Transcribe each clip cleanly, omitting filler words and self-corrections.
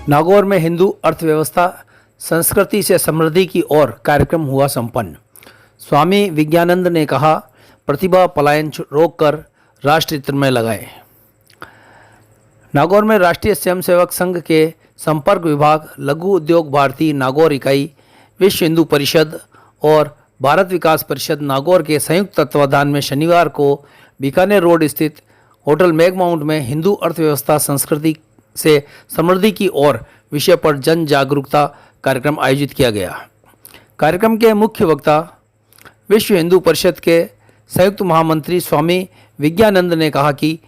नागौर में हिंदू अर्थव्यवस्था संस्कृति से समृद्धि की ओर कार्यक्रम हुआ संपन्न। स्वामी विज्ञानंद ने कहा, प्रतिभा पलायन रोककर राष्ट्र हित में लगाए। नागौर में राष्ट्रीय स्वयंसेवक संघ के संपर्क विभाग, लघु उद्योग भारती नागौर इकाई, विश्व हिंदू परिषद और भारत विकास परिषद नागौर के संयुक्त तत्वाधान में शनिवार को बीकानेर रोड स्थित होटल मैगमाउंट में हिंदू अर्थव्यवस्था संस्कृति से समृद्धि की ओर विषय पर जन जागरूकता कार्यक्रम आयोजित किया गया। कार्यक्रम के मुख्य वक्ता विश्व हिंदू परिषद के संयुक्त महामंत्री स्वामी विज्ञानंद ने कहा कि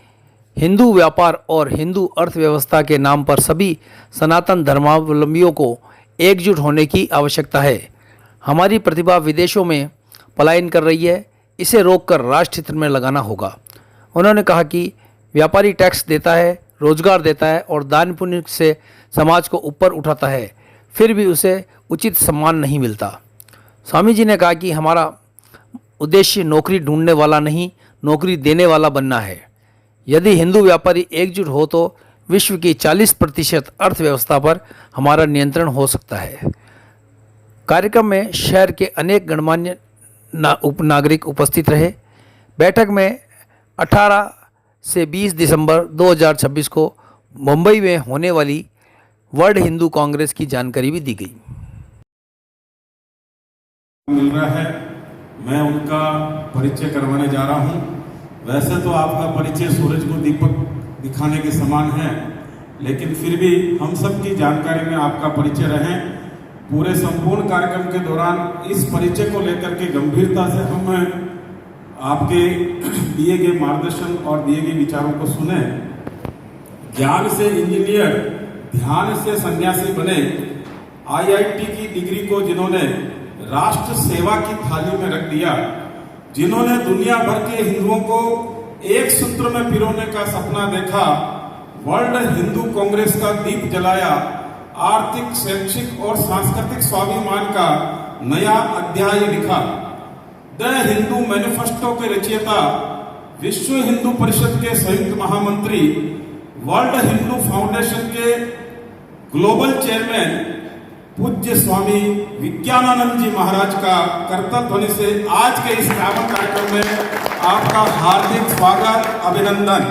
हिंदू व्यापार और हिंदू अर्थव्यवस्था के नाम पर सभी सनातन धर्मावलंबियों को एकजुट होने की आवश्यकता है। हमारी प्रतिभा विदेशों में पलायन कर रही है, इसे रोककर राष्ट्र हित में लगाना होगा। उन्होंने कहा कि व्यापारी टैक्स देता है, रोजगार देता है और दान पुण्य से समाज को ऊपर उठाता है, फिर भी उसे उचित सम्मान नहीं मिलता। स्वामी जी ने कहा कि हमारा उद्देश्य नौकरी ढूंढने वाला नहीं, नौकरी देने वाला बनना है। यदि हिंदू व्यापारी एकजुट हो तो विश्व की 40% अर्थव्यवस्था पर हमारा नियंत्रण हो सकता है। कार्यक्रम में शहर के अनेक गणमान्य नागरिक उपस्थित रहे। बैठक में 18 से 20 दिसंबर 2026 को मुंबई में होने वाली वर्ल्ड हिंदू कांग्रेस की जानकारी भी दी गई। मिल रहा है, मैं उनका परिचय करवाने जा रहा हूं। वैसे तो आपका परिचय सूरज को दीपक दिखाने के समान है, लेकिन फिर भी हम सब की जानकारी में आपका परिचय रहे। पूरे संपूर्ण कार्यक्रम के दौरान इस परिचय को लेकर के गंभीरता से हम आपके दिए गए मार्गदर्शन और दिए गए विचारों को सुने। ज्ञान से इंजीनियर, ध्यान से सन्यासी बने। आईआईटी की डिग्री को जिन्होंने राष्ट्र सेवा की थाली में रख दिया, जिन्होंने दुनिया भर के हिंदुओं को एक सूत्र में पिरोने का सपना देखा, वर्ल्ड हिंदू कांग्रेस का दीप जलाया, आर्थिक, शैक्षिक और सांस्कृतिक स्वाभिमान का नया अध्याय लिखा। द हिंदू मैनिफेस्टो के रचयिता, विश्व हिंदू परिषद के संयुक्त महामंत्री, वर्ल्ड हिंदू फाउंडेशन के ग्लोबल चेयरमैन पूज्य स्वामी विज्ञानानंद जी महाराज का करतल ध्वनि से आज के इस पावन कार्यक्रम में आपका हार्दिक स्वागत, अभिनंदन।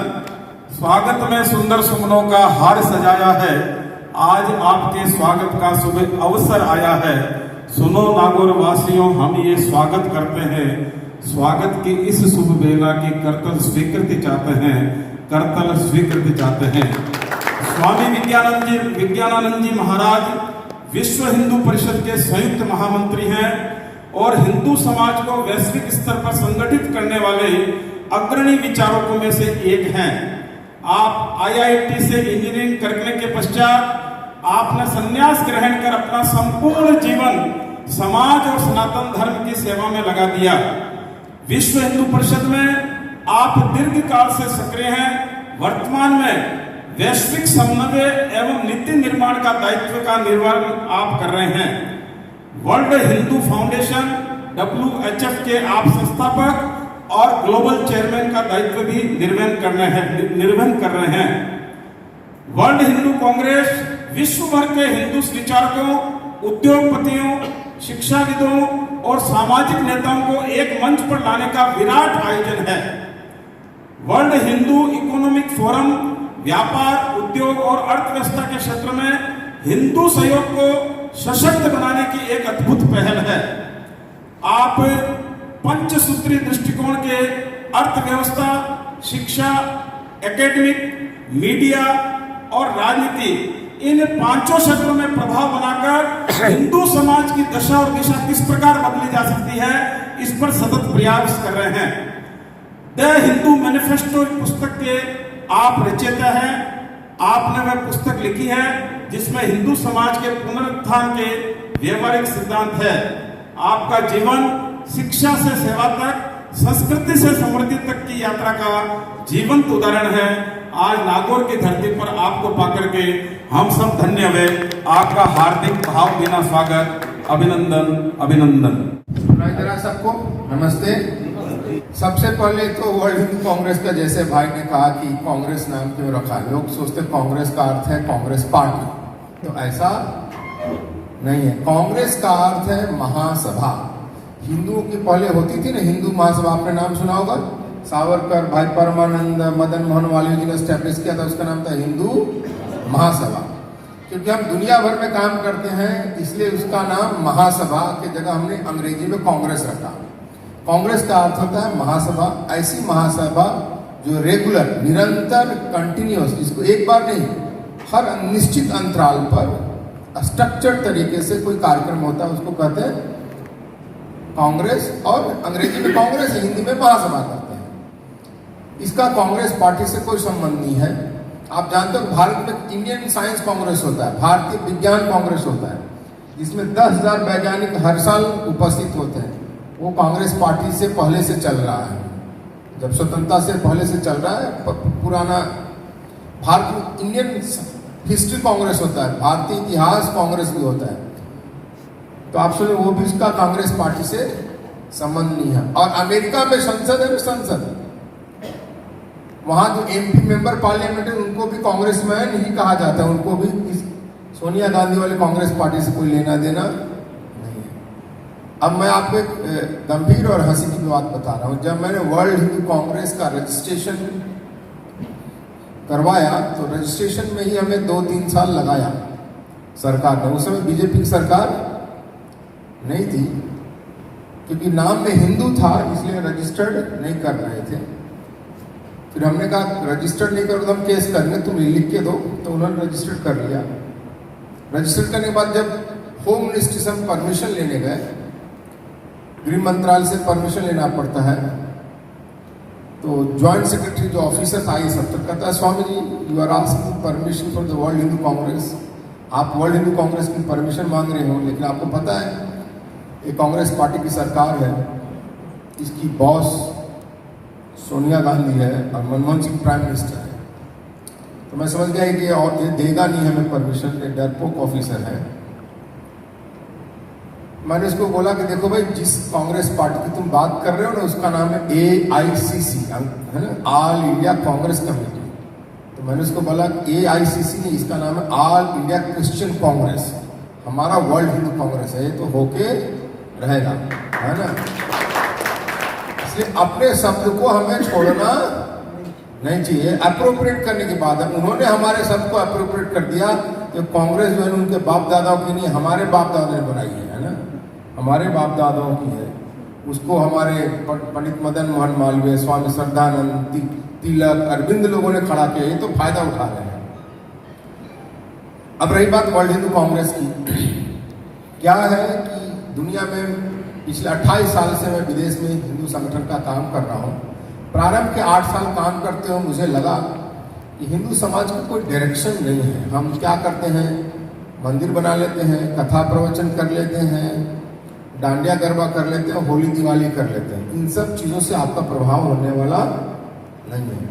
स्वागत में सुंदर सुमनों का हार सजाया है। आज आपके स्वागत का शुभ अवसर आया है। सुनो नागौर वासियों, हम ये स्वागत करते हैं। स्वागत की इस शुभ बेला की करतल स्वीकृति चाहते हैं, करतल स्वीकृति चाहते हैं। स्वामी विज्ञानानंद जी महाराज विश्व हिंदू परिषद के संयुक्त महामंत्री हैं और हिंदू समाज को वैश्विक स्तर पर संगठित करने वाले अग्रणी विचारकों में से एक हैं। आप आईआईटी से इंजीनियरिंग करने के पश्चात आपने संन्यास ग्रहण कर अपना संपूर्ण जीवन समाज और सनातन धर्म की सेवा में लगा दिया। विश्व हिंदू परिषद में आप दीर्घ काल से सक्रिय हैं। वर्तमान में वैश्विक समन्वय एवं नीति निर्माण का दायित्व का निर्वहन आप कर रहे हैं। वर्ल्ड हिंदू फाउंडेशन WHF के आप संस्थापक और ग्लोबल चेयरमैन का दायित्व भी निर्वहन कर रहे हैं। वर्ल्ड हिंदू कांग्रेस विश्व भर के हिंदू विचारकों, उद्योगपतियों, शिक्षाविदों और सामाजिक नेताओं को एक मंच पर लाने का विराट आयोजन है। वर्ल्ड हिंदू इकोनॉमिक फोरम व्यापार, उद्योग और अर्थव्यवस्था के क्षेत्र में हिंदू सहयोग को सशक्त बनाने की एक अद्भुत पहल है। आप पंचसूत्री दृष्टिकोण के अर्थव्यवस्था, शिक्षा, एकेडमिक, मीडिया और राजनीति, इन पांचों क्षेत्रों में प्रभाव बनाकर हिंदू समाज की दशा और दिशा किस प्रकार बदली जा सकती है, इस पर सतत प्रयास कर रहे हैं। द हिंदू मैनिफेस्टो पुस्तक के आप रचयिता हैं। आपने वह पुस्तक लिखी है जिसमें हिंदू समाज के पुनरुत्थान के व्यवहारिक सिद्धांत है। आपका जीवन शिक्षा से सेवा तक, संस्कृति से समृद्धि तक की यात्रा का जीवंत उदाहरण है। आज नागौर की धरती पर आपको पाकर के हम सब धन्य हुए। आपका हार्दिक भावभीना स्वागत, अभिनंदन, अभिनंदन। सुनाई दे रहा सबको? नमस्ते। सबसे पहले तो वर्ल्ड हिंदू कांग्रेस का, जैसे भाई ने कहा कि कांग्रेस नाम क्यों रखा, लोग सोचते कांग्रेस का अर्थ है कांग्रेस पार्टी। तो ऐसा नहीं है। कांग्रेस का अर्थ है महासभा। हिंदुओं की पहले होती थी ना हिंदू महासभा, आपने नाम सुना होगा। सावरकर, भाई परमानंद, मदन मोहन मालवीय जी ने स्टैब्लिश किया था, उसका नाम था हिंदू महासभा। क्योंकि हम दुनिया भर में काम करते हैं इसलिए उसका नाम महासभा की जगह हमने अंग्रेजी में कांग्रेस रखा। कांग्रेस का अर्थ होता है महासभा। ऐसी महासभा जो रेगुलर, निरंतर, कंटिन्यूअस, जिसको एक बार नहीं हर निश्चित अंतराल पर स्ट्रक्चर्ड तरीके से कोई कार्यक्रम होता है, उसको कहते हैं कांग्रेस। और अंग्रेजी में कांग्रेस है, हिंदी में महासभा कहते हैं। इसका कांग्रेस पार्टी से कोई संबंध नहीं है। आप जानते हो भारत में इंडियन साइंस कांग्रेस होता है, भारतीय विज्ञान कांग्रेस होता है, जिसमें 10,000 वैज्ञानिक हर साल उपस्थित होते हैं। वो कांग्रेस पार्टी से पहले से चल रहा है, जब स्वतंत्रता से पहले से चल रहा है। पुराना भारत इंडियन हिस्ट्री कांग्रेस होता है, भारतीय इतिहास कांग्रेस भी होता है। तो आप सुनिए, वो भी इसका कांग्रेस पार्टी से संबंध नहीं है। और अमेरिका में संसद है, संसद वहां जो एमपी मेंबर पार्लियामेंट है उनको भी कांग्रेसमैन ही कहा जाता है। उनको भी इस सोनिया गांधी वाले कांग्रेस पार्टी से कोई लेना देना नहीं है। अब मैं आपको एक गंभीर और हंसी की बात बता रहा हूं। जब मैंने वर्ल्ड हिंदू कांग्रेस का रजिस्ट्रेशन करवाया तो रजिस्ट्रेशन में ही हमें 2-3 साल लगाया सरकार ने। उस समय बीजेपी की सरकार नहीं थी, क्योंकि नाम में हिंदू था इसलिए रजिस्टर्ड नहीं कर रहे थे। फिर हमने कहा रजिस्टर्ड नहीं करो तो हम केस करेंगे, तुम लिख के दो। तो उन्होंने रजिस्टर्ड कर लिया। रजिस्टर्ड करने के बाद जब होम मिनिस्ट्री से हम परमिशन लेने गए, गृह मंत्रालय से परमिशन लेना पड़ता है, तो ज्वाइंट सेक्रेटरी जो ऑफिसर था ये सब तक कहता है, Swami ji you are asking permission for the World Hindu Congress. आप वर्ल्ड हिंदू कांग्रेस की परमिशन मांग रहे हो, लेकिन आपको पता है ये कांग्रेस पार्टी की सरकार है, इसकी बॉस सोनिया गांधी है और मनमोहन सिंह प्राइम मिनिस्टर है। तो मैं समझ गया कि और ये देगा नहीं हमें परमिशन, ये डरपोक ऑफिसर है। मैंने उसको बोला कि देखो भाई, जिस कांग्रेस पार्टी की तुम बात कर रहे हो ना उसका नाम है AICC, है ना, ऑल इंडिया कांग्रेस कमेटी। तो मैंने उसको बोला AICC नहीं, इसका नाम है ऑल इंडिया क्रिश्चियन कांग्रेस। हमारा वर्ल्ड हिंदू कांग्रेस है, तो होके रहेगा, है ना। इसलिए अपने शब्द को हमें छोड़ना नहीं चाहिए। अप्रोप्रिएट करने के बाद उन्होंने हमारे शब्द को अप्रोप्रिएट कर दिया। जो कांग्रेस जो है उनके बाप दादाओं की नहीं, हमारे बाप दादा ने बनाई है ना, हमारे बाप दादाओं की है। उसको हमारे पंडित मदन मोहन मालवीय, स्वामी श्रद्धानंद, तिलक, अरविंद लोगों ने खड़ा किया, ये तो फायदा उठा रहे हैं। अब रही बात वर्ल्ड हिंदू कांग्रेस की, क्या है कि दुनिया में पिछले 28 साल से मैं विदेश में हिंदू संगठन का काम कर रहा हूँ। प्रारंभ के 8 साल काम करते हुए मुझे लगा कि हिंदू समाज का कोई डायरेक्शन नहीं है। हम क्या करते हैं, मंदिर बना लेते हैं, कथा प्रवचन कर लेते हैं, डांडिया गरबा कर लेते हैं, होली दिवाली कर लेते हैं। इन सब चीज़ों से आपका प्रभाव होने वाला नहीं है।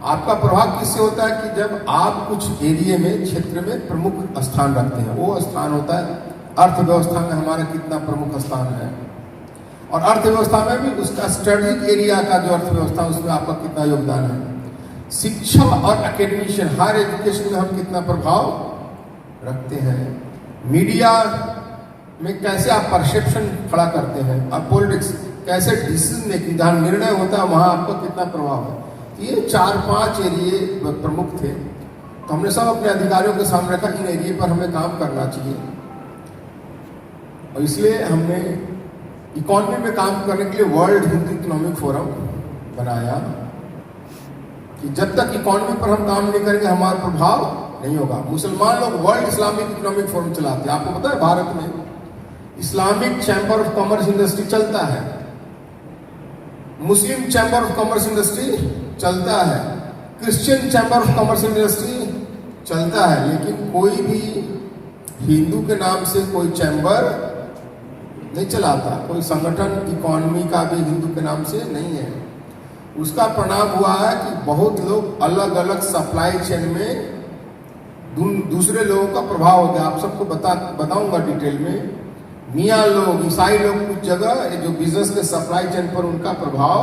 आपका प्रभाव किससे होता है कि जब आप कुछ एरिया में, क्षेत्र में प्रमुख स्थान रखते हैं। वो स्थान होता है अर्थव्यवस्था में हमारा कितना प्रमुख स्थान है, और अर्थव्यवस्था में भी उसका स्ट्रेटेजिक एरिया का जो अर्थव्यवस्था उसमें आपका कितना योगदान है। शिक्षा और एकेडमिशियन, हायर एजुकेशन में हम कितना प्रभाव रखते हैं। मीडिया में कैसे आप परसेप्शन खड़ा करते हैं, और पॉलिटिक्स कैसे डिसीजन मेकिंग जहाँ निर्णय होता है वहाँ आपका कितना प्रभाव है। तो ये 4-5 एरिए प्रमुख थे। तो हमने सब अपने अधिकारियों के सामने रखा, इन एरिए पर हमें काम करना चाहिए। और इसलिए हमने इकोनॉमी में काम करने के लिए वर्ल्ड हिंदू इकोनॉमिक फोरम बनाया कि जब तक इकोनॉमी पर हम काम नहीं करेंगे हमारा प्रभाव नहीं होगा। मुसलमान लोग वर्ल्ड इस्लामिक इकोनॉमिक फोरम चलाते हैं। आपको पता है भारत में Islamic chamber of commerce industry चलता है, मुस्लिम चैम्बर ऑफ कॉमर्स इंडस्ट्री चलता है, Christian chamber of commerce industry चलता है, लेकिन कोई भी हिंदू के नाम से कोई चैम्बर नहीं चलाता। कोई संगठन इकोनॉमी का भी हिंदू के नाम से नहीं है। उसका परिणाम हुआ है कि बहुत लोग अलग अलग सप्लाई चेन में दूसरे लोगों का प्रभाव हो गया। आप सबको बताऊंगा डिटेल में। मियाँ लोग, ईसाई लोग कुछ जगह जो बिजनेस के सप्लाई चेन पर उनका प्रभाव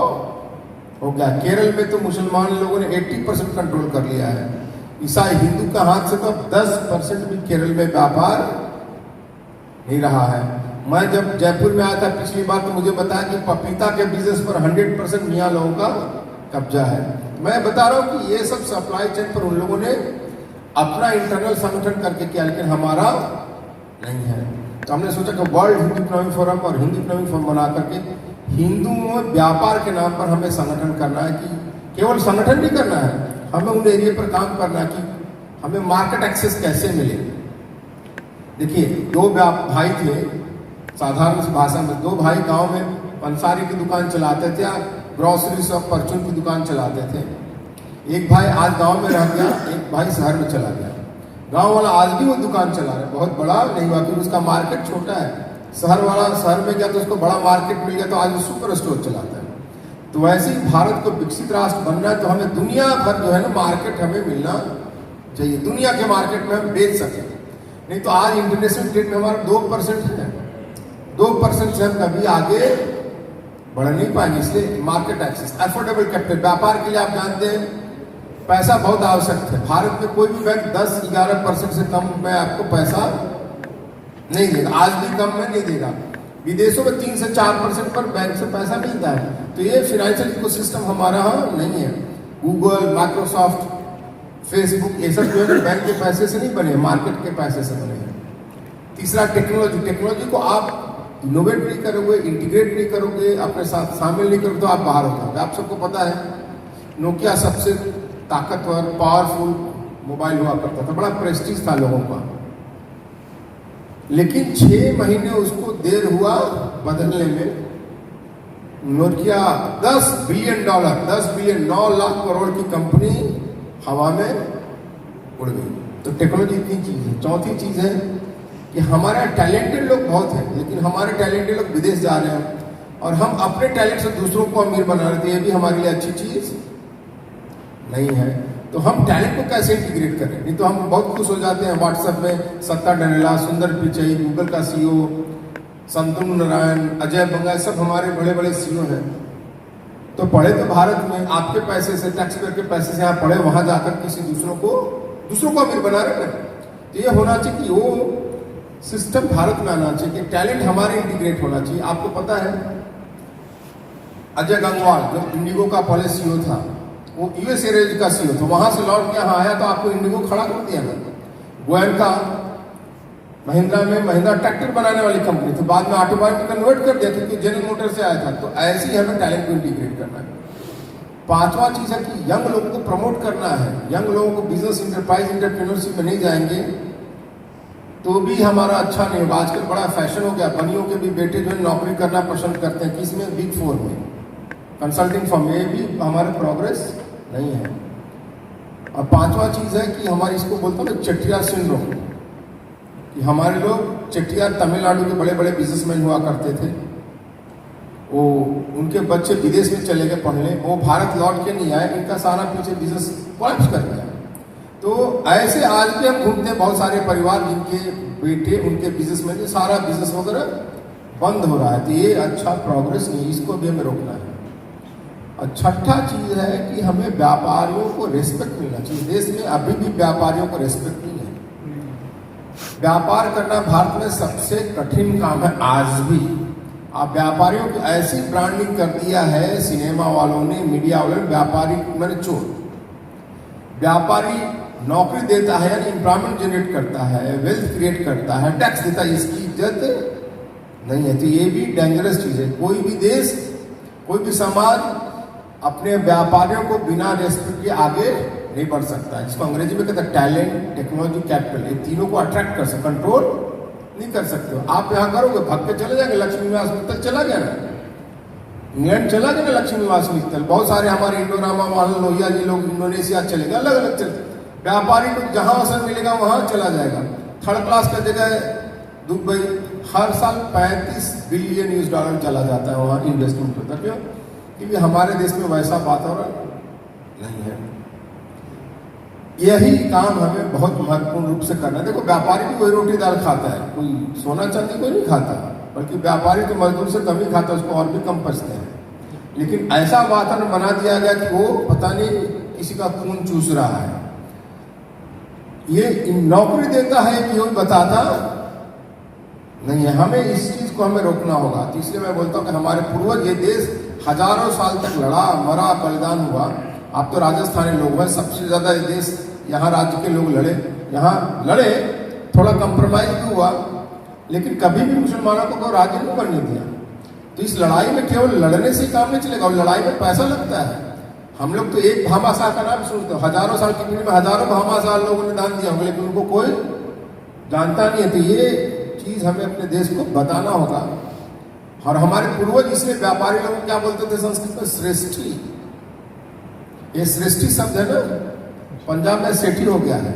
हो गया। केरल में तो मुसलमान लोगों ने 80% कंट्रोल कर लिया है। ईसाई हिंदू का हाथ से तो अब 10% भी केरल में व्यापार नहीं रहा है। मैं जब जयपुर में आया था पिछली बार तो मुझे बताया कि पपीता के बिजनेस पर 100% मियाँ लोगों का कब्जा है। मैं बता रहा हूँ कि ये सब सप्लाई चेन पर उन लोगों ने अपना इंटरनल संगठन करके किया, लेकिन हमारा नहीं है। तो हमने सोचा कि वर्ल्ड हिंदू इकोनॉमिक फोरम और हिंदू इकोनॉमिक फोरम बना करके हिंदुओं में व्यापार के नाम पर हमें संगठन करना है, कि केवल संगठन नहीं करना है, हमें उन एरिया पर काम करना है कि हमें मार्केट एक्सेस कैसे मिले। देखिए, दो भाई थे, साधारण सी भाषा में दो भाई गांव में पंसारी की दुकान चलाते थे, ग्रोसरी शॉप परचून की दुकान चलाते थे। एक भाई आज गांव में रह गया, एक भाई शहर में चला गया। गांव वाला आज भी वो दुकान चला रहा है, बहुत बड़ा नहीं हुआ क्योंकि उसका मार्केट छोटा है। शहर वाला शहर में गया तो उसको बड़ा मार्केट मिल गया, तो आज वो सुपर स्टोर चलाता है। तो वैसे ही भारत को विकसित राष्ट्र बनना है तो हमें दुनिया भर जो है ना मार्केट हमें मिलना चाहिए, दुनिया के मार्केट में हम बेच सकें। नहीं तो आज इंटरनेशनल ट्रेड में हमारा 2% है, 2% से हम कभी आगे बढ़ नहीं पाएंगे। इसलिए मार्केट एक्सेस, अफोर्डेबल कैपिटल, व्यापार के लिए आप जानते हैं पैसा बहुत आवश्यक है। भारत में कोई भी बैंक 10-11% से कम में आपको पैसा नहीं देगा, आज भी कम में नहीं देगा। विदेशों में 3 से 4% पर बैंक से पैसा मिलता है। तो ये फाइनेंशियल इकोसिस्टम हमारा यहाँ नहीं है। गूगल, माइक्रोसॉफ्ट, फेसबुक, ये सब जो है बैंक के पैसे से नहीं बने, मार्केट के पैसे से बने हैं। तीसरा टेक्नोलॉजी, टेक्नोलॉजी को आप इनोवेट नहीं करोगे, इंटीग्रेट नहीं करोगे, अपने साथ शामिल नहीं करोगे तो आप बाहर हो जाओगे। आप सबको पता है नोकिया सबसे ताकतवर पावरफुल मोबाइल हुआ करता था, बड़ा प्रेस्टीज था लोगों का, लेकिन 6 महीने उसको देर हुआ बदलने में। नोकिया $10 बिलियन, 9 लाख करोड़ की कंपनी हवा में उड़ गई। तो टेक्नोलॉजी इतनी चीज है। चौथी चीज है कि हमारे टैलेंटेड लोग बहुत हैं, लेकिन हमारे टैलेंटेड लोग विदेश जा रहे हैं और हम अपने टैलेंट से दूसरों को अमीर बना रहे थे। ये भी हमारे लिए अच्छी चीज नहीं है। तो हम टैलेंट को कैसे इंटीग्रेट करें? नहीं तो हम बहुत खुश हो जाते हैं व्हाट्सएप में सत्ता डनेला, सुंदर पिचई, गूगल का सीईओ, संतनु नारायण, अजय बंगा, सब हमारे बड़े बड़े सीईओ हैं। तो पढ़े तो भारत में आपके पैसे से, टैक्स पेयर के पैसे से यहाँ पढ़े, वहां जाकर किसी दूसरों को अमीर बना रहे हैं। तो ये होना चाहिए कि वो सिस्टम भारत में आना चाहिए कि टैलेंट हमारे इंटीग्रेट होना चाहिए। आपको पता है अजय गंगवाल जो इंडिगो का पहले सीईओ था, वो यूएस एयरवेज का सीईओ था, वहां से लौट के यहाँ आया तो आपको इंडिगो खड़ा कर दिया ना। गोयनका महिंद्रा में महिंद्रा ट्रैक्टर बनाने वाली कंपनी थी, बाद में ऑटोमोबाइल में कन्वर्ट कर दिया क्योंकि जनरल मोटर से आया था। तो ऐसे ही हमें टैलेंट को इंटीग्रेट करना है। 5वां चीज है कि यंग लोगों को प्रमोट करना है। यंग लोगों को बिजनेस इंटरप्राइज एंटरप्रेन्योरशिप में नहीं जाएंगे तो भी हमारा अच्छा नहीं होगा। आजकल बड़ा फैशन हो गया, बनियों के भी बेटे जो है नौकरी करना पसंद करते हैं, किसमें? बिग 4 में, कंसल्टिंग फर्म में। भी हमारे प्रोग्रेस नहीं है। और 5वां चीज है कि हमारी, इसको बोलते हैं चेट्टियार सिंड्रोम, कि हमारे लोग चेट्टियार तमिलनाडु के बड़े बड़े बिजनेसमैन हुआ करते थे, वो उनके बच्चे विदेश में चले गए पढ़ने, वो भारत लौट के नहीं आए, इनका सारा पीछे बिजनेस कोलैप्स कर गया। तो ऐसे आज भी हम घूमते हैं, बहुत सारे परिवार जिनके बेटे उनके बिजनेसमैन, सारा बिजनेस वगैरह बंद हो रहा है। तो ये अच्छा प्रोग्रेस नहीं, इसको भी हमें रोकना है। और छठा चीज है कि हमें व्यापारियों को रेस्पेक्ट मिलना चाहिए। देश में अभी भी व्यापारियों को रेस्पेक्ट नहीं है। व्यापार करना भारत में सबसे कठिन काम है आज भी। आप व्यापारियों की ऐसी ब्रांडिंग कर दिया है सिनेमा वालों ने, मीडिया वालों ने, व्यापारी मैंने चोर। व्यापारी नौकरी देता है यानी एम्प्लॉयमेंट जनरेट करता है, वेल्थ क्रिएट करता है, टैक्स देता है, इसकी इज्जत नहीं है। तो ये भी डेंजरस चीज है। कोई भी देश, कोई भी समाज अपने व्यापारियों को बिना रेस्पेक्ट के आगे नहीं बढ़ सकता है। जिसको अंग्रेजी में कहते हैं टैलेंट, टेक्नोलॉजी, कैपिटल, ये तीनों को अट्रैक्ट कर सकते, कंट्रोल नहीं कर सकते हो। आप यहाँ करोगे, भाग के चले जाएंगे। लक्ष्मी निवास मित्तल चला गया ना, इंग्लैंड चला गया ना लक्ष्मी निवास मित्तल। बहुत सारे हमारे इंडोरामा वाले लोहिया जी लोग इंडोनेशिया चले गए, अलग अलग चले। व्यापारी को जहां अवसर मिलेगा वहां चला जाएगा। थर्ड क्लास का जगह दुबई, हर साल $35 बिलियन चला जाता है वहां इन्वेस्टमेंट होता है। क्यों? क्योंकि हमारे देश में वैसा वातावरण नहीं है। यही काम हमें बहुत महत्वपूर्ण रूप से करना है। देखो, व्यापारी भी कोई रोटी दाल खाता है, कोई सोना चांदी कोई नहीं खाता, बल्कि व्यापारी तो मजदूर से कम ही खाता है, उसको और भी कम पचते हैं। लेकिन ऐसा वातावरण बना दिया गया कि वो पता नहीं किसी का खून चूस रहा है। ये नौकरी देता है कि वो बताता नहीं है। हमें इस चीज को हमें रोकना होगा। तो इसलिए मैं बोलता हूँ कि हमारे पूर्वज ये देश हजारों साल तक लड़ा, मरा, बलिदान हुआ। आप तो राजस्थानी लोग हैं, सबसे ज्यादा ये देश यहाँ राज्य के लोग लड़े, यहाँ लड़े, थोड़ा कंप्रोमाइज भी हुआ, लेकिन कभी भी मुसलमानों को कोई राज्य नहीं बनने दिया। तो इस लड़ाई में केवल लड़ने से काम नहीं चलेगा, और लड़ाई में पैसा लगता है। हम लोग तो एक भामाशाह का नाम सुनते हैं, हजारों साल की पीढ़ी में हजारों भामाशाह लोगों ने दान दिया होगा, लेकिन उनको कोई जानता नहीं है। तो ये चीज हमें अपने देश को बताना होगा। और हमारे पूर्वज इसलिए व्यापारी लोग क्या बोलते थे संस्कृत में, श्रेष्ठी। ये श्रेष्ठी शब्द है ना, पंजाब में सेठी हो गया है,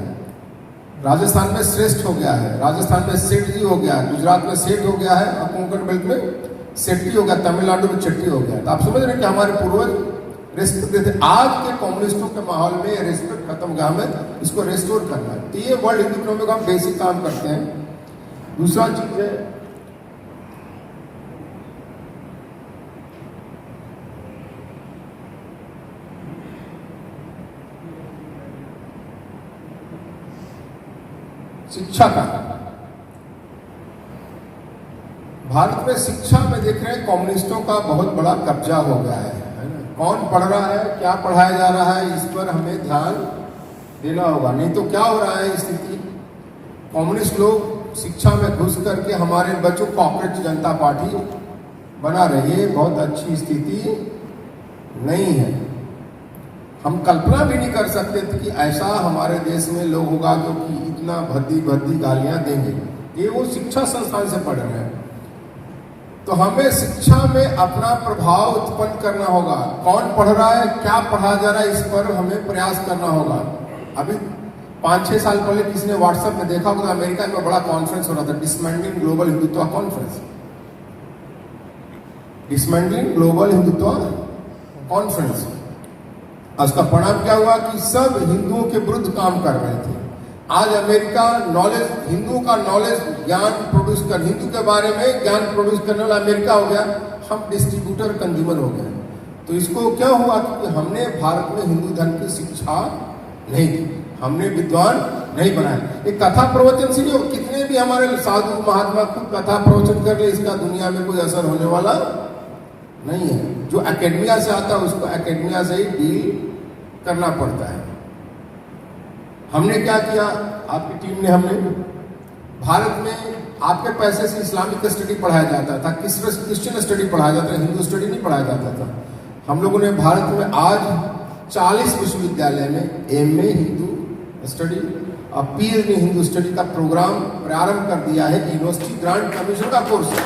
राजस्थान में श्रेष्ठ हो गया है, राजस्थान में सेठ जी हो गया है, गुजरात में सेठ हो गया है, और कोंकण बेल्ट में सेठी हो गया, तमिलनाडु में चट्टी हो गया। तो आप समझ रहे हैं कि हमारे पूर्वज रेस्पेक्ट देते। आज के कम्युनिस्टों के माहौल में रेस्पेक्ट खत्म गया, हमें इसको रेस्टोर करना है। तो ये वर्ल्ड हिंदू इकोनॉमी का हम बेसिक काम करते हैं। दूसरा चीज है शिक्षा का। भारत में शिक्षा में देख रहे हैं कम्युनिस्टों का बहुत बड़ा कब्जा हो गया है ना। कौन पढ़ रहा है, क्या पढ़ाया जा रहा है, इस पर हमें ध्यान देना होगा। नहीं तो क्या हो रहा है स्थिति, कम्युनिस्ट लोग शिक्षा में घुस करके हमारे बच्चों कॉकरोच जनता पार्टी बना रही है। बहुत अच्छी स्थिति नहीं है। हम कल्पना भी नहीं कर सकते थे कि ऐसा हमारे देश में लोग होगा जो कि इतना भद्दी भद्दी गालियां देंगे। ये वो शिक्षा संस्थान से पढ़ रहे हैं। तो हमें शिक्षा में अपना प्रभाव उत्पन्न करना होगा। कौन पढ़ रहा है, क्या पढ़ा जा रहा है, इस पर हमें प्रयास करना होगा। अभी 5-6 साल पहले किसी ने व्हाट्सएप में देखा होगा, अमेरिका में बड़ा कॉन्फ्रेंस हो रहा था, dismantling global Hindutva conference. Dismantling global Hindutva conference. उसका परिणाम क्या हुआ कि सब हिंदुओं के विरुद्ध काम कर रहे थे। आज अमेरिका नॉलेज, हिंदुओं का नॉलेज, ज्ञान प्रोड्यूस कर, हिंदू के बारे में ज्ञान प्रोड्यूस करने वाला अमेरिका हो गया, हम डिस्ट्रीब्यूटर कंज्यूमर हो गए। तो इसको क्या हुआ कि हमने भारत में हिंदू धर्म की शिक्षा नहीं दी, हमने विद्वान नहीं बनाया। एक कथा प्रवचन से नहीं, कितने भी हमारे साधु महात्मा खुद कथा प्रवचन कर ले, इसका दुनिया में कोई असर होने वाला नहीं है। जो एकेडमिया से आता है उसको एकेडमिया से ही डील करना पड़ता है। हमने क्या किया, आपकी टीम ने, हमने भारत में आपके पैसे से इस्लामिक स्टडी पढ़ाया जाता था, क्रिश्चियन स्टडी पढ़ाया जाता था, हिंदू स्टडी नहीं पढ़ाया जाता था। हम लोगों ने भारत में आज 40 विश्वविद्यालय में एमए हिंदू स्टडी और पीएचडी हिंदू स्टडी का प्रोग्राम प्रारंभ कर दिया है। यूनिवर्सिटी ग्रांट कमीशन का कोर्स है,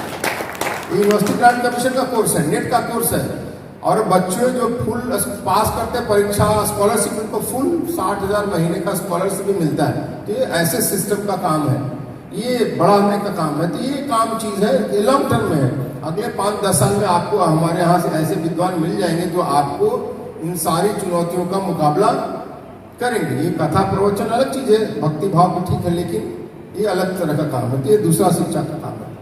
यूनिवर्सिटी ग्रांट कमीशन का कोर्स है, नेट का कोर्स है। और बच्चे जो फुल पास करते हैं परीक्षा, स्कॉलरशिप, उनको फुल 60,000 महीने का स्कॉलरशिप भी मिलता है। तो ये ऐसे सिस्टम का काम है, ये बढ़ाने का काम है। तो ये काम चीज है, ये लॉन्ग टर्म में है। अगले 5-10 साल में आपको हमारे यहाँ से ऐसे विद्वान मिल जाएंगे जो आपको इन सारी चुनौतियों का मुकाबला करेंगे। ये कथा प्रवचन अलग चीज है, भक्ति भाव भी ठीक है, लेकिन ये अलग तरह का काम है। तो ये दूसरा शिक्षा का काम है।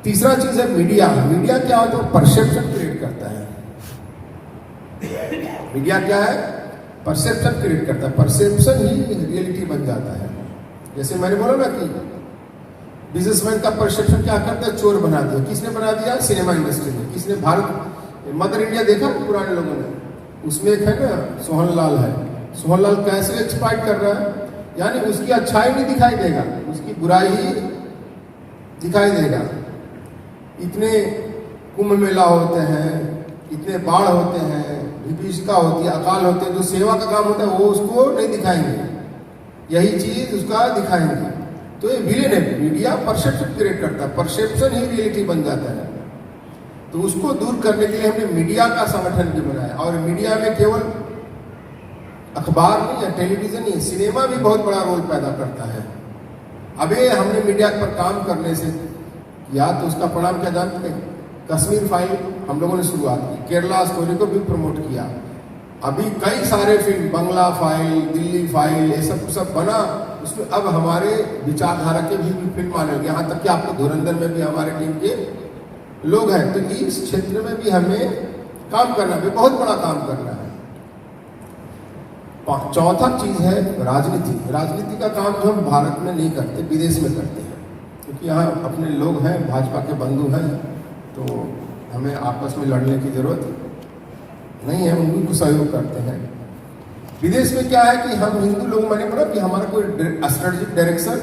तीसरा चीज है मीडिया। मीडिया क्या है, तो परसेप्शन क्रिएट करता है। मीडिया क्या है, परसेप्शन क्रिएट करता है। परसेप्शन ही रियलिटी बन जाता है। जैसे मैंने बोला ना कि बिजनेसमैन का परसेप्शन क्या करता है, चोर बना दिया। किसने बना दिया, सिनेमा इंडस्ट्री में। किसने, भारत मदर इंडिया देखा पुराने लोगों ने, उसमें एक है ना सोहनलाल है, सोहनलाल कैसे एक्सप्लॉइट कर रहा है, यानी उसकी अच्छाई नहीं दिखाई देगा, उसकी बुराई ही दिखाई देगा। इतने कुंभ मेला होते हैं, इतने बाढ़ होते हैं, विभीषिका होती है, अकाल होते हैं, जो सेवा का काम होता है वो उसको नहीं दिखाएंगे, यही चीज उसका दिखाएंगे। तो ये विलेन है। मीडिया परसेप्शन क्रिएट करता है, परसेप्शन ही रियलिटी बन जाता है। तो उसको दूर करने के लिए हमने मीडिया का संगठन भी बनाया। और मीडिया में केवल अखबार नहीं है, टेलीविजन नहीं, सिनेमा भी बहुत बड़ा रोल पैदा करता है। अभी हमने मीडिया पर काम करने से किया तो उसका परिणाम क्या जानते हैं, कश्मीर फाइल हम लोगों ने शुरुआत की, केरला स्टोरी को भी प्रमोट किया। अभी कई सारे फिल्म, बंगला फाइल, दिल्ली फाइल, ये सब बना। उसमें अब हमारे विचारधारा के भी फिल्म आने लगे, यहाँ तक कि आपको धुरंधर में भी हमारे टीम के लोग हैं। तो इस क्षेत्र में भी हमें काम करना, भी बहुत बड़ा काम करना है। चौथा चीज है राजनीति। राजनीति का काम जो हम भारत में नहीं करते, विदेश में करते हैं, क्योंकि यहाँ अपने लोग हैं, भाजपा के बंधु हैं, तो हमें आपस में लड़ने की जरूरत नहीं है, उनको सहयोग करते हैं। विदेश में क्या है कि हम हिंदू लोग, मैंने बोला कि हमारा कोई स्ट्रेटेजिक डायरेक्शन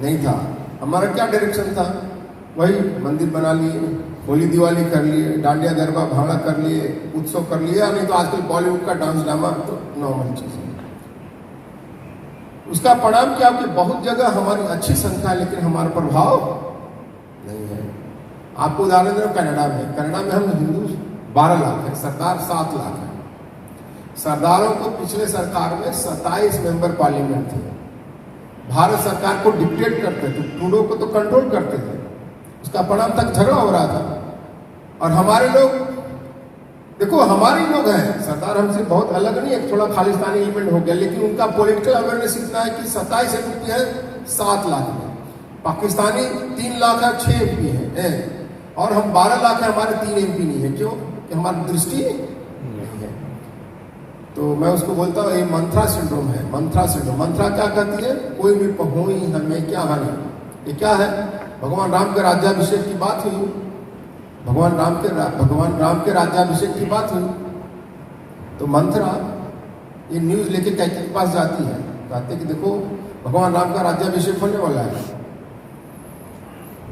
नहीं था। हमारा क्या डायरेक्शन था, वही मंदिर बना लिए, होली दिवाली कर लिए, डांडिया गरबा भांगड़ा कर लिए, उत्सव कर लिया, नहीं तो आजकल बॉलीवुड का डांस ड्रामा तो नॉर्मल चीज है। उसका परिणाम क्या कि बहुत जगह हमारी अच्छी संख्या है लेकिन हमारा प्रभाव नहीं है। आपको उदाहरण दे रहा हूं, कनाडा में। कनाडा में हम हिंदू 12 लाख है, सरदार 7 लाख है। सरदारों को पिछले सरकार में 27 मेंबर पार्लियामेंट थे, भारत सरकार को डिक्टेट करते थे, ट्रूडो को तो कंट्रोल करते थे। उसका परिणाम तक झगड़ा हो रहा था। और हमारे लोग देखो, हमारे लोग हैं, सरदार हमसे बहुत अलग नहीं है, थोड़ा खालिस्तानी एलिमेंट हो गया, लेकिन उनका पॉलिटिकल अवेयरनेस इतना है कि 27 एमपी है 7 लाख में, पाकिस्तानी 3 लाख है 6 एमपी है, और हम 12 लाख है, हमारे 3 एमपी नहीं है। क्यों? कि हमारी दृष्टि नहीं है। तो मैं उसको बोलता हूँ ये मंत्रा सिंड्रोम है। मंत्रा सिंड्रोम, मंत्रा क्या कहती है, कोई भी पहुई हमें क्या हानि। ये क्या है, भगवान राम के राज्याभिषेक की बात हुई, भगवान राम के राज्याभिषेक की बात हुई, तो मंत्रा ये न्यूज लेके कैके के पास जाती है, कहते कि देखो भगवान राम का राज्याभिषेक होने वाला है।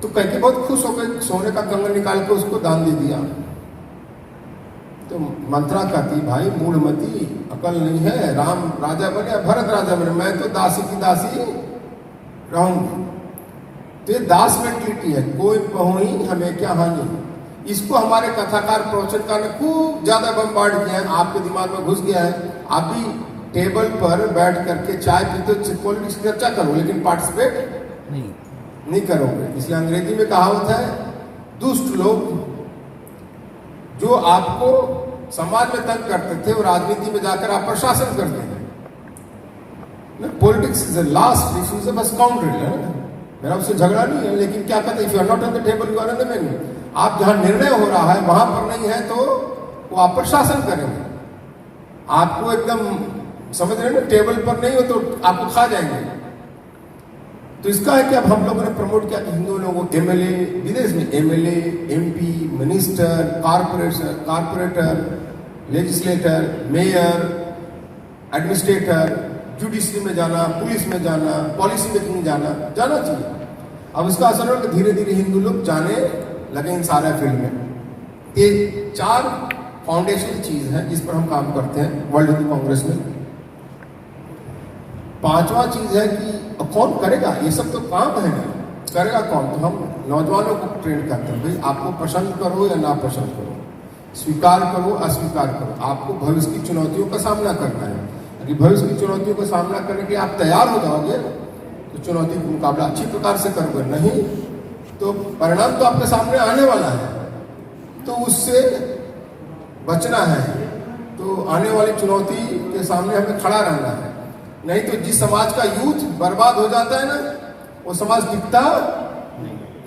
तो कैके बहुत खुश होकर सोने का कंगन निकाल के उसको दान दे दिया। तो मंत्रा कहती, भाई मूढ़मती, अकल नहीं है, राम राजा बने, भरत राजा बने, मैं तो दासी की दासी रहूंगी। तो ये दास मेंटलिटी है, कोई पहुई हमें क्या हानि। इसको हमारे कथाकार प्रवचनकार ने खूब ज्यादा बम्बार्ड किया है, आपके दिमाग में घुस गया है। आप भी टेबल पर बैठ करके चाय पीते हो, पॉलिटिक्स की चर्चा करो, लेकिन पार्टिसिपेट नहीं करोगे। इसलिए अंग्रेजी में कहावत है, दुष्ट लोग जो आपको समाज में तंग करते थे वो राजनीति में जाकर आप प्रशासन करते हैं। Politics is the last refuge of scoundrel है। मेरा उससे झगड़ा नहीं है, लेकिन क्या कहते हैं, if you are not on the table you are on the menu. आप जहां निर्णय हो रहा है वहां पर नहीं है तो वो आप प्रशासन करेंगे। आपको एकदम समझ रहे हैं ना, टेबल पर नहीं हो तो आपको खा जाएंगे। तो इसका है कि अब हम लोगों ने प्रमोट किया कि हिंदू लोगों को एमएलए, विदेश में MLA, MP, minister, corporator, legislator, mayor, administrator, judiciary में जाना, पुलिस में जाना, पॉलिसी मेकिंग में जाना चाहिए। अब इसका असर हो कि धीरे धीरे हिंदू लोग जाने लगे इन सारे फील्ड में। ये 4 फाउंडेशनल चीज है जिस पर हम काम करते हैं वर्ल्ड हिंदू कांग्रेस में। 5वां चीज है कि कौन करेगा ये सब, तो काम है ना, करेगा कौन? तो हम नौजवानों को ट्रेन करते हैं, भाई आपको पसंद करो या ना पसंद करो, स्वीकार करो अस्वीकार करो, आपको भविष्य की चुनौतियों का सामना करना है। अगर भविष्य की चुनौतियों का सामना करने के लिए आप तैयार हो जाओगे तो चुनौती का मुकाबला अच्छी प्रकार से करोगे, नहीं तो परिणाम तो आपके सामने आने वाला है, तो उससे बचना है। तो आने वाली चुनौती के सामने हमें खड़ा रहना है। नहीं तो जिस समाज का यूथ बर्बाद हो जाता है ना, वो समाज टिकता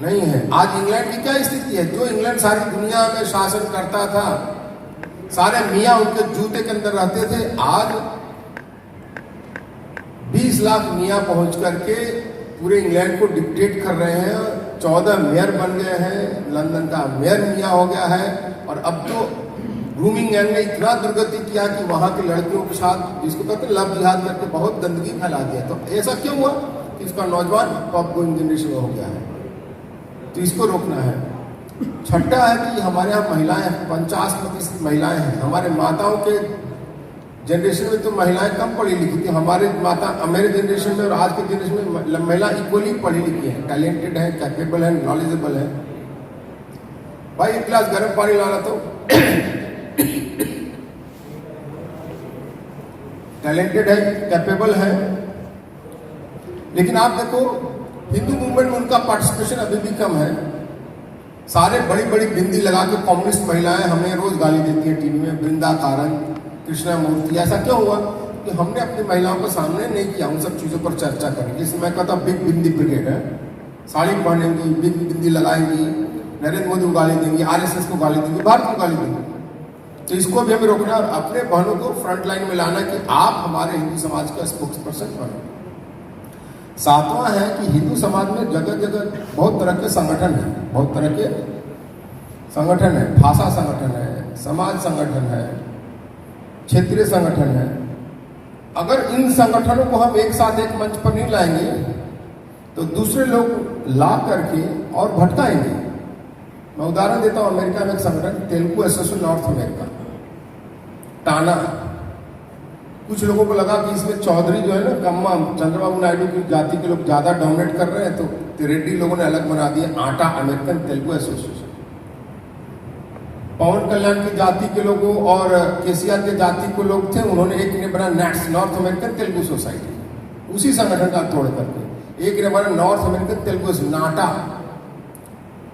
नहीं है। आज इंग्लैंड की क्या स्थिति है, जो इंग्लैंड सारी दुनिया में शासन करता था, सारे मियाँ उनके जूते के अंदर रहते थे, आज 20 लाख मियाँ पहुंच करके पूरे इंग्लैंड को डिक्टेट कर रहे हैं। 14 मेयर बन गए हैं, लंदन का मेयर मियाँ हो गया है। और अब तो ग्रूमिंग गैंग ने इतना दुर्गति किया कि वहां की लड़कियों के साथ, जिसको कहते हैं लव जिहाद, करके बहुत गंदगी फैला दिया। तो ऐसा क्यों हुआ कि इसका नौजवान पॉप गोइंग जनरेशन हो गया है, तो इसको रोकना है। छठा है कि हमारे यहाँ महिलाएं 50% महिलाएं हैं। हमारे माताओं के जनरेशन में तो महिलाएं कम पढ़ी लिखी थी, हमारे मेरे जनरेशन में और आज के जनरेशन में महिला इक्वली पढ़ी लिखी है, टैलेंटेड है, कैपेबल है, नॉलेजेबल है। भाई 1 गिलास गर्म पानी लाना तो टैलेंटेड है, कैपेबल है। लेकिन आप देखो हिंदू मूवमेंट में उनका पार्टिसिपेशन अभी भी कम है। सारे बड़ी बड़ी बिंदी लगा के कम्युनिस्ट महिलाएं हमें रोज गाली देती है टीवी में, वृंदा कारंत, कृष्णा मूर्ति। ऐसा क्यों हुआ कि हमने अपनी महिलाओं को सामने नहीं किया उन सब चीजों पर चर्चा करें। जैसे मैं कहता बिग बिंदी ब्रिगेड है, साड़ी पहनेंगी, बिग बिंदी लगाएंगी, नरेंद्र मोदी को गाली देंगी, आरएसएस को गाली देंगी, भारत को गाली देंगी। तो इसको भी हमें रोकना है और अपने बहनों को फ्रंट लाइन में लाना कि आप हमारे हिंदू समाज का स्पोक्स पर्सन बनो। सातवां है कि हिंदू समाज में जगह जगह बहुत तरह के संगठन है, बहुत तरह के संगठन है, भाषा संगठन है, समाज संगठन है, क्षेत्रीय संगठन है। अगर इन संगठनों को हम एक साथ एक मंच पर नहीं लाएंगे तो दूसरे लोग ला करके और भटकाएंगे। मैं उदाहरण देता हूं, अमेरिका में एक संगठन तेलुगु एसोसिएशन नॉर्थ अमेरिका, टाना। कुछ लोगों को लगा कि इसमें चौधरी जो है ना, कम्मा चंद्रबाबू नायडू की जाति के लोग ज्यादा डोमिनेट कर रहे हैं, तो रेड्डी लोगों ने अलग बना दिया आटा अमेरिकन तेलुगु एसोसिएशन। पवन कल्याण की जाति के लोगों और केसीआर के जाति के लोग थे, उन्होंने एक ने बना nits, north American Telugu society, उसी संगठन का तोड़ करके। एक ने बना नॉर्थ अमेरिकन तेलुगु नाटा,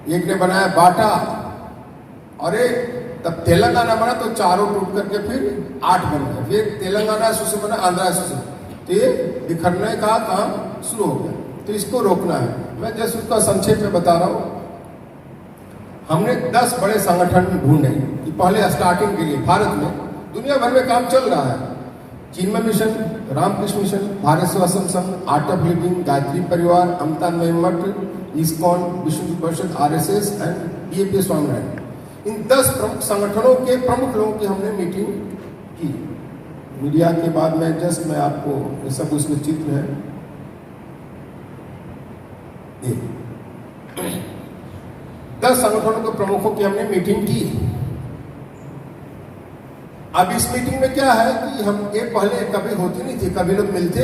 एक ने बनाया बाटा, और तब तेलंगाना बना तो चारों टूट करके फिर 8 बन गए। फिर तेलंगाना एसोसिएशन बना, आंध्रा एसोसिएशन, तो ये बिखरने का काम शुरू हो गया। तो इसको रोकना है। मैं जैसे उसका संक्षेप में बता रहा हूँ, हमने 10 बड़े संगठन ढूंढे कि पहले स्टार्टिंग के लिए भारत में, दुनिया भर में काम चल रहा है। चिन्मय मिशन, रामकृष्ण मिशन, भारत सेवाश्रम संघ, आर्ट ऑफ लिविंग, गायत्री परिवार, अमृतानंदमयी मठ, इस्कॉन, विश्व Hindu Parishad, RSS and DAP Swaminarayan. इन 10 प्रमुख संगठनों के प्रमुख लोगों की हमने मीटिंग की। मीडिया के बाद में मैं आपको ये सब उसमें चित्र है, 10 संगठनों के प्रमुखों की हमने मीटिंग की। अब इस मीटिंग में क्या है कि हम ये पहले कभी होती नहीं थी, कभी लोग मिलते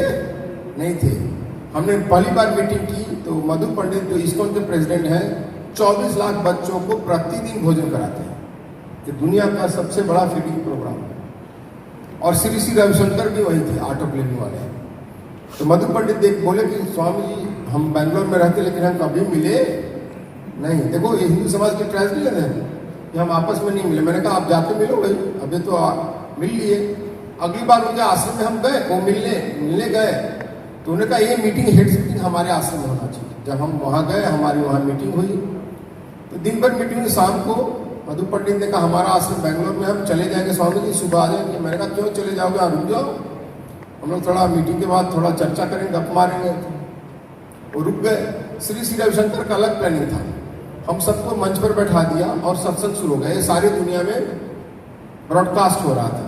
नहीं थे। हमने पहली बार मीटिंग की तो मधु पंडित जो इस्कॉन के प्रेसिडेंट हैं, 24 लाख बच्चों को प्रतिदिन भोजन कराते हैं। ये दुनिया का सबसे बड़ा फीडिंग प्रोग्राम है। और श्री श्री रविशंकर भी वही थे, आर्ट ऑफ लिविंग वाले। तो मधु पंडित देख बोले कि स्वामी जी, हम बैंगलोर में रहते लेकिन हम कभी मिले नहीं। देखो ये हिंदू समाज की ट्रेजेडी है कि हम आपस में नहीं मिले। मैंने कहा आप जाके मिलो भाई, अभी तो मिल लिए। अगली बार उनके आश्रम में हम गए, वो मिलने गए, तो उन्होंने कहा ये मीटिंग हेड मीटिंग हमारे आश्रम में होना चाहिए। जब हम वहाँ गए, हमारी वहाँ मीटिंग हुई, तो दिन भर मीटिंग, शाम को मधु पंडित ने कहा हमारा आश्रम बैंगलोर में, हम चले जाएंगे स्वामी जी, सुबह आ जाएंगे। मैंने कहा क्यों चले जाओगे, आप रुक जाओ, हम लोग थोड़ा मीटिंग के बाद थोड़ा चर्चा करेंगे, गप मारेंगे। वो रुक गए। श्री श्री रविशंकर का अलग प्लानिंग था, हम सबको मंच पर बैठा दिया और सत्संग शुरू हो गया। ये सारी दुनिया में ब्रॉडकास्ट हो रहा था।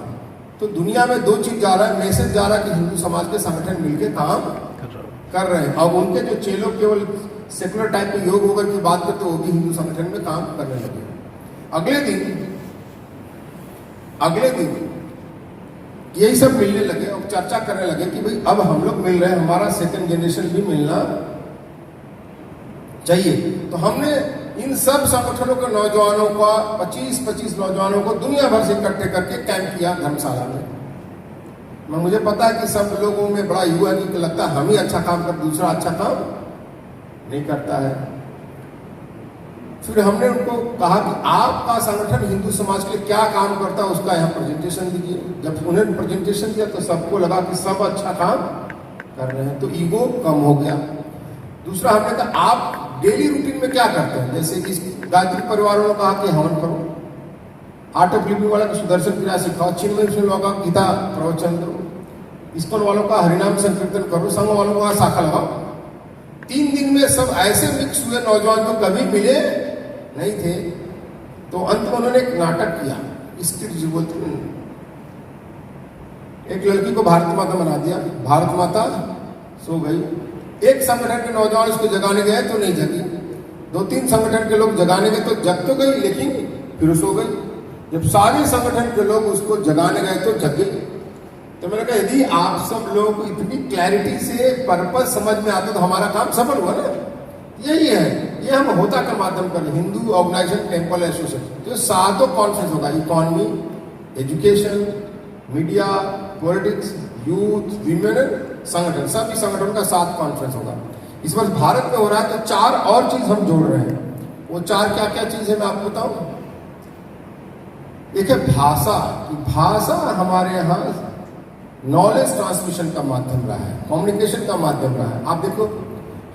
तो दुनिया में 2 चीज जा रहा है, मैसेज जा रहा है कि हिंदू समाज के संगठन मिलकर काम कर रहे हैं। और उनके जो चेलों केवल सेकुलर टाइप के योग वगैरह की बात करते, वो भी हिंदू संगठन में काम करने लगे। अगले दिन यही सब मिलने लगे और चर्चा करने लगे कि भाई अब हम लोग मिल रहे हैं, हमारा सेकंड जनरेशन भी मिलना चाहिए। तो हमने इन सब संगठनों के नौजवानों का 25-25 नौजवानों को दुनिया भर से इकट्ठे करके कैंप किया धर्मशाला में। मुझे पता है कि सब लोगों में बड़ा युवा कि लगता है हम ही अच्छा काम कर, दूसरा अच्छा काम नहीं करता है। फिर हमने उनको कहा कि आपका संगठन हिंदू समाज के लिए क्या काम करता है, उसका यहाँ प्रेजेंटेशन दीजिए। जब उन्हें प्रेजेंटेशन दिया तो सबको लगा कि सब अच्छा काम कर रहे हैं, तो ईगो कम हो गया। दूसरा हमने कहा आप डेली रूटीन में क्या करते हैं, जैसे कि गायत्री परिवारों ने कहा कि हवन करो, आर्ट ऑफ लिविंग वाला सुदर्शन क्रिया सिखाओ, चिन्मय मिशन वालों का गीता प्रवचन करो, इस्कॉन वालों का हरिनाम संकीर्तन करो, संघ वालों का शाखा लगाओ। 3 दिन में सब ऐसे मिक्स हुए नौजवान जो कभी मिले नहीं थे। तो अंत में उन्होंने एक नाटक किया, स्क्रिप्ट बोलते हैं, एक लड़की को भारत माता बना दिया, भारत माता सो गई। एक संगठन के नौजवान उसको जगाने गए तो नहीं जगी, 2-3 संगठन के लोग जगाने गए तो जग तो गई, लेकिन फिर सो गई। जब सारे संगठन के लोग उसको जगाने गए तो जग गई। तो मैंने कहा यदि आप सब लोग इतनी क्लैरिटी से पर्पस समझ में आता तो हमारा काम सफल हुआ ना। यही है, ये हम होता का माध्यम कर हिंदू ऑर्गेनाइजेशन टेम्पल एसोसिएशन, जो 7 कॉन्फ्रेंस होगा, economy, education, media, politics, youth, women, संगठन, सभी संगठनों का 7 कॉन्फ्रेंस होगा। इस वर्ष भारत में हो रहा है, तो 4 और चीज हम जोड़ रहे हैं। वो 4 क्या क्या चीज है मैं आपको बताऊं। एक है भाषा। भाषा हमारे यहाँ नॉलेज ट्रांसमिशन का माध्यम रहा है, कम्युनिकेशन का माध्यम रहा है। आप देखो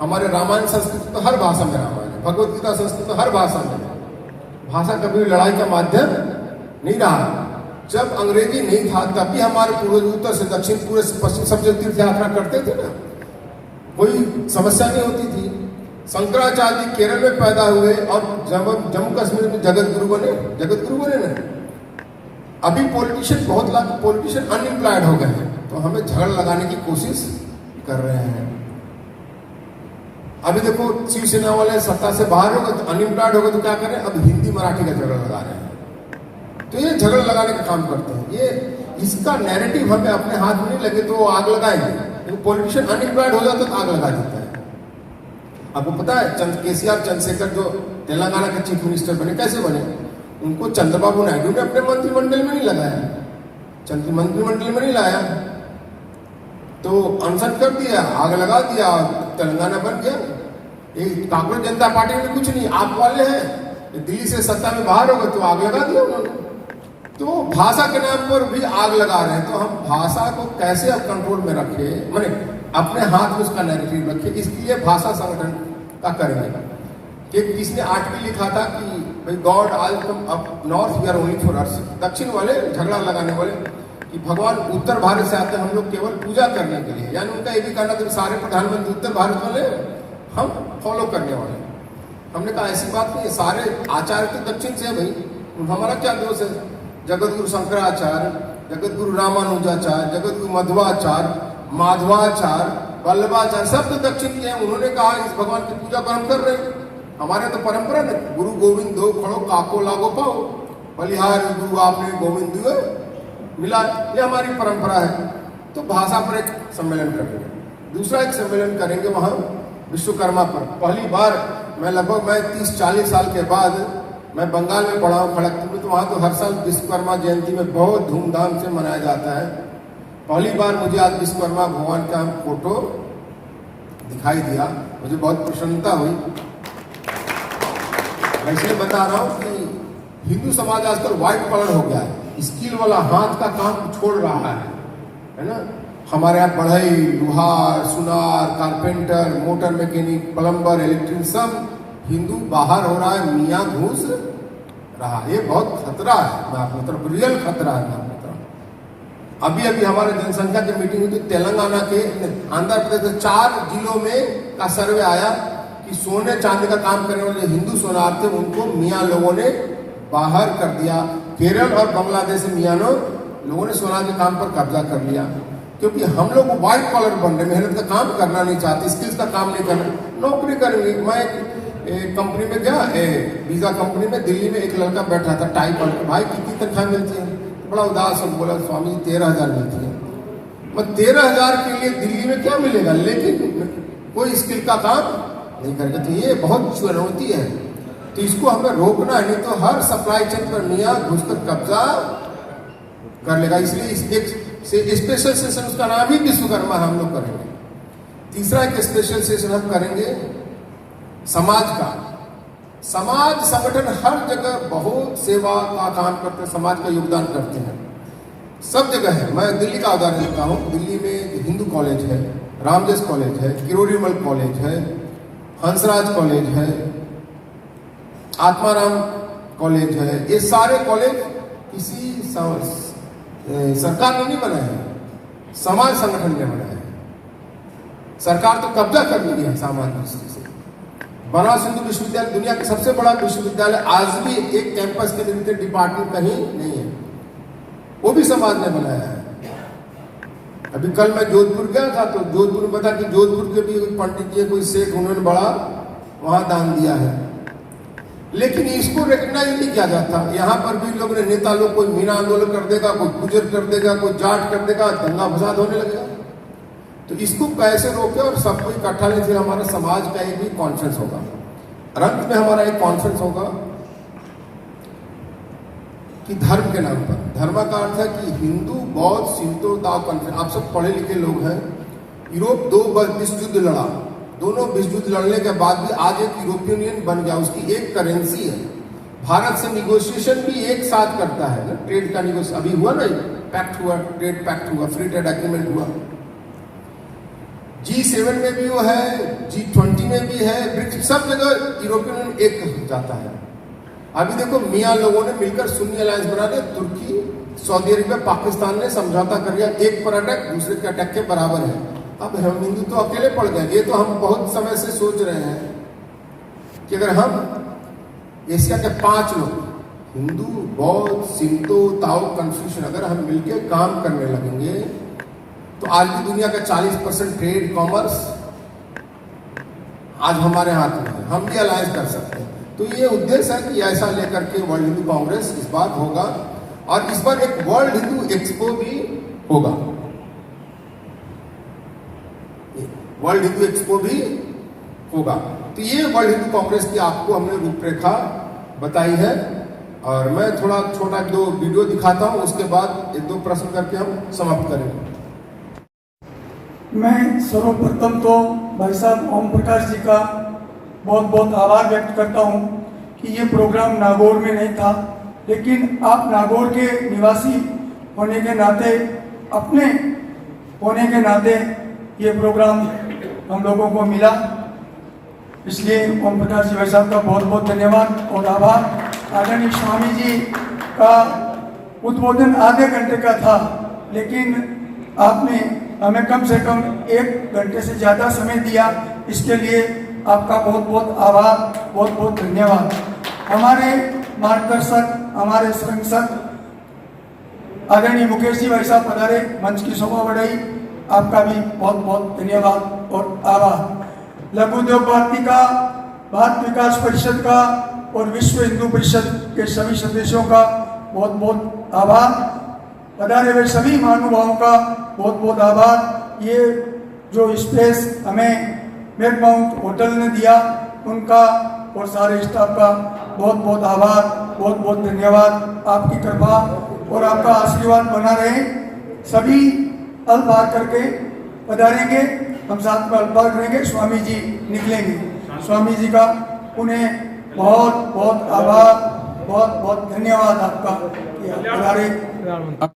हमारे रामायण संस्कृत तो हर भाषा में रामायण है, भगवत गीता संस्कृत तो हर भाषा में है। भाषा कभी लड़ाई का माध्यम नहीं रहा। जब अंग्रेजी नहीं था तब भी हमारे पूर्वज उत्तर से दक्षिण पूरे से पश्चिम सब जगह तीर्थ यात्रा करते थे ना, कोई समस्या नहीं होती थी। शंकराचार्य जी केरल में पैदा हुए और जम्मू कश्मीर में जगत गुरु बने ना। अभी पॉलिटिशियन अनएम्प्लॉयड हो गए हैं, तो हमें झगड़ा लगाने की कोशिश कर रहे हैं। अभी देखो शिवसेना वाले सत्ता से बाहर हो गए तो अनएम्प्लॉयड हो गए तो क्या करें, अब हिंदी मराठी का झगड़ा लगा रहे हैं। तो ये झगड़ा लगाने का काम करते हैं। ये इसका नैरेटिव हमें अपने हाथ में नहीं लगे तो वो आग लगाएंगे। तो पॉलिटिशियन अनएम्प्लॉयड हो जाता है तो आग लगा देता है। आपको पता है केसीआर चंद्रशेखर जो तेलंगाना के चीफ मिनिस्टर बने, कैसे बने? उनको चंद्रबाबू नायडू ने अपने मंत्रिमंडल में नहीं लगाया, मंत्रिमंडल में नहीं लाया, तो अनशन कर दिया, आग लगा दिया, तेलंगाना बन गया। कांग्रेस जनता पार्टी में कुछ नहीं, आप वाले हैं, दिल्ली से सत्ता में बाहर हो गए तो आग लगा दिया उन्होंने। तो भाषा के नाम पर भी आग लगा रहे हैं। तो हम भाषा को कैसे कंट्रोल में रखें, माने अपने हाथ में उसका नैरेटिव रखें, इसके लिए भाषा संगठन का करेंगे। कि किसने आर्टिकल लिखा था कि भाई गॉड आज come up north we are only for earth, दक्षिण वाले झगड़ा लगाने वाले कि भगवान उत्तर भारत से आते हैं हम लोग केवल पूजा करने के लिए। यानी उनका ये भी कहना था सारे प्रधानमंत्री उत्तर भारत वाले, हम फॉलो करने वाले। हमने कहा ऐसी बात नहीं है, सारे आचार्य तो दक्षिण से है भाई, हमारा क्या दोष है? जगत गुरु शंकराचार्य, जगत गुरु रामानुजाचार्य, जगत गुरु मध्वाचार्य, माधवाचार्य, वल्लभाचार्य सब तो दक्षिण के हैं। उन्होंने कहा इस भगवान की पूजा को हम कर रहे हैं। हमारे तो परंपरा न, गुरु गोविंद दो खड़ो काको लागो पाओ, बलिहार गुरु आपने गोविंद दियो मिला, ये हमारी परंपरा है। तो भाषा पर एक सम्मेलन करेंगे, दूसरा एक सम्मेलन करेंगे वहाँ विश्वकर्मा पर। पहली बार मैं लगभग 30-40 साल के बाद मैं बंगाल में पढ़ा हूँ खड़गपुर में, तो वहाँ तो हर साल विश्वकर्मा जयंती में बहुत धूमधाम से मनाया जाता है। पहली बार मुझे आज विश्वकर्मा भगवान का फोटो दिखाई दिया, मुझे बहुत प्रसन्नता हुई। मैं इसलिए बता रहा हूँ कि हिंदू समाज आजकल व्हाइट कॉलर हो गया है, स्किल वाला हाथ का काम छोड़ रहा है ना। हमारे यहाँ बढ़ई, लुहार, सुनार, carpenter, motor mechanic, plumber, electrician सब हिंदू बाहर हो रहा है, मियाँ घुस रहा। ये बहुत खतरा है, मैं आपको तरफ रियल खतरा है। मैं आपको तरफ अभी हमारे जनसंख्या की मीटिंग हुई थी, तेलंगाना के आंध्र प्रदेश के 4 जिलों में का सर्वे आया कि सोने चांदी का काम करने वाले हिंदू सोनार थे, उनको मियाँ लोगों ने बाहर कर दिया। केरल और बांग्लादेश से मियाँ लोगों ने सोनार के काम पर कब्जा कर लिया, क्योंकि हम लोग व्हाइट कॉलर बन रहे, मेहनत का काम करना नहीं चाहते, स्किल्स का काम नहीं करना, नौकरी करेंगे। मैं एक कंपनी में गया, वीजा कंपनी में, दिल्ली में एक लड़का बैठा था टाई पहन के, भाई कितनी तनख्वाह मिलती है? तो बड़ा उदास हो बोला, स्वामी 13,000 मिलती है। मैं 13,000 के लिए दिल्ली में क्या मिलेगा, लेकिन कोई स्किल का काम नहीं करेगा। तो ये बहुत चुनौती है, तो इसको हमें रोकना है, नहीं तो हर सप्लाई चेन पर मियाँ घुसकर कब्जा कर लेगा। इसलिए इस स्पेशल सेशन, उसका नाम ही विश्वकर्मा हम लोग करेंगे। तीसरा एक स्पेशल सेशन हम करेंगे समाज का। समाज संगठन हर जगह बहुत सेवा का काम करते हैं, समाज का योगदान करते हैं, सब जगह है। मैं दिल्ली का उदाहरण देता हूँ। दिल्ली में हिंदू कॉलेज है, रामजस कॉलेज है, किरोड़ीमल कॉलेज है, हंसराज कॉलेज है, आत्माराम कॉलेज है। ये सारे कॉलेज किसी सरकार ने नहीं बनाए हैं, समाज संगठन ने बनाए हैं। सरकार तो कब्जा कर ली है सामाजिक दृष्टि से। बनारस हिंदू विश्वविद्यालय दुनिया का सबसे बड़ा विश्वविद्यालय, आज भी एक कैंपस के लिए डिपार्टमेंट कहीं नहीं है, वो भी समाज ने बनाया है। अभी कल मैं जोधपुर गया था, तो जोधपुर में बता कि जोधपुर के भी कोई पंडित जी, कोई सेठ, उन्होंने बड़ा वहां दान दिया है, लेकिन इसको रिकॉग्नाइज नहीं किया जाता। यहाँ पर भी लोग ने, नेता लोग, कोई मीना आंदोलन कर देगा, कोई गुजर कर देगा, कोई जाट कर देगा, दंगा फसाद होने लगेगा। तो इसको कैसे रोके और सबको इकट्ठा ले, फिर हमारा समाज का एक भी कॉन्फ्रेंस होगा। अंत में हमारा एक कॉन्फ्रेंस होगा कि धर्म के नाम पर, धर्म का अर्थ है कि हिंदू, बौद्ध, सिंतो, दाव कॉन्फ्रेंस। आप सब पढ़े लिखे लोग हैं। यूरोप 2 विश्व युद्ध लड़ा, दोनों विश्व युद्ध लड़ने के बाद भी आज एक यूरोपियन यूनियन बन गया, उसकी एक करेंसी है। भारत से निगोशिएशन भी एक साथ करता है ना, ट्रेड का निगोशिएशन अभी हुआ ना, पैक्ट हुआ, ट्रेड पैक्ट हुआ, फ्री ट्रेड एग्रीमेंट हुआ। G7 में भी वो है, G20 में भी है, ब्रिक्स, सब जगह यूरोपियन यूनियन एक जाता है। अभी देखो मियाँ लोगों ने मिलकर सुन्नी अलायंस बना दिया, तुर्की सऊदी अरेबिया पाकिस्तान ने समझौता कर लिया, एक पर अटैक दूसरे के अटैक के बराबर है। अब हम हिंदू तो अकेले पड़ गए। ये तो हम बहुत समय से सोच रहे हैं कि अगर हम एशिया के 5 लोग हिंदू, बौद्ध, सिंतो, ताओ, कन्फ्यूशन अगर हम मिलकर काम करने लगेंगे तो आज की दुनिया का 40% ट्रेड कॉमर्स आज हमारे हाथ में है, हम भी अलायंस कर सकते हैं। तो ये उद्देश्य है कि ऐसा लेकर के वर्ल्ड हिंदू कांग्रेस इस बार होगा और इस बार एक वर्ल्ड हिंदू एक्सपो भी होगा। वर्ल्ड हिंदू एक्सपो भी होगा। तो ये वर्ल्ड हिंदू कांग्रेस की आपको हमने रूपरेखा बताई है और मैं थोड़ा छोटा 2 वीडियो दिखाता हूं, उसके बाद 1-2 प्रश्न करके हम समाप्त करेंगे। मैं सर्वप्रथम तो भाई साहब ओम प्रकाश जी का बहुत बहुत आभार व्यक्त करता हूं कि ये प्रोग्राम नागौर में नहीं था, लेकिन आप नागौर के निवासी होने के नाते, अपने होने के नाते ये प्रोग्राम हम लोगों को मिला, इसलिए ओम प्रकाश जी भाई साहब का बहुत बहुत धन्यवाद और आभार। आदरणीय स्वामी जी का उद्बोधन आधे घंटे का था, लेकिन आपने हमें कम से कम 1 घंटे से ज़्यादा समय दिया, इसके लिए आपका बहुत बहुत आभार, बहुत बहुत धन्यवाद। हमारे मार्गदर्शक, हमारे संरक्षक आदरणीय मुकेश जी भाई साहब पधारे, मंच की शोभा बढ़ाई, आपका भी बहुत बहुत धन्यवाद और आभार। लघु उद्योग भारती का, भारत विकास परिषद का और विश्व हिंदू परिषद के सभी सदस्यों का बहुत बहुत आभार। पधारे हुए सभी महानुभावों का बहुत बहुत आभार। ये जो स्पेस हमें मेरमाउंट होटल ने दिया, उनका और सारे स्टाफ का बहुत बहुत आभार, बहुत बहुत धन्यवाद। आपकी कृपा और आपका आशीर्वाद बना रहे। सभी अल्पार करके पधारेंगे, हम साथ में अल्पार करेंगे, स्वामी जी निकलेंगे। स्वामी जी का उन्हें बहुत बहुत आभार, बहुत बहुत धन्यवाद आपका कि आप पधारे।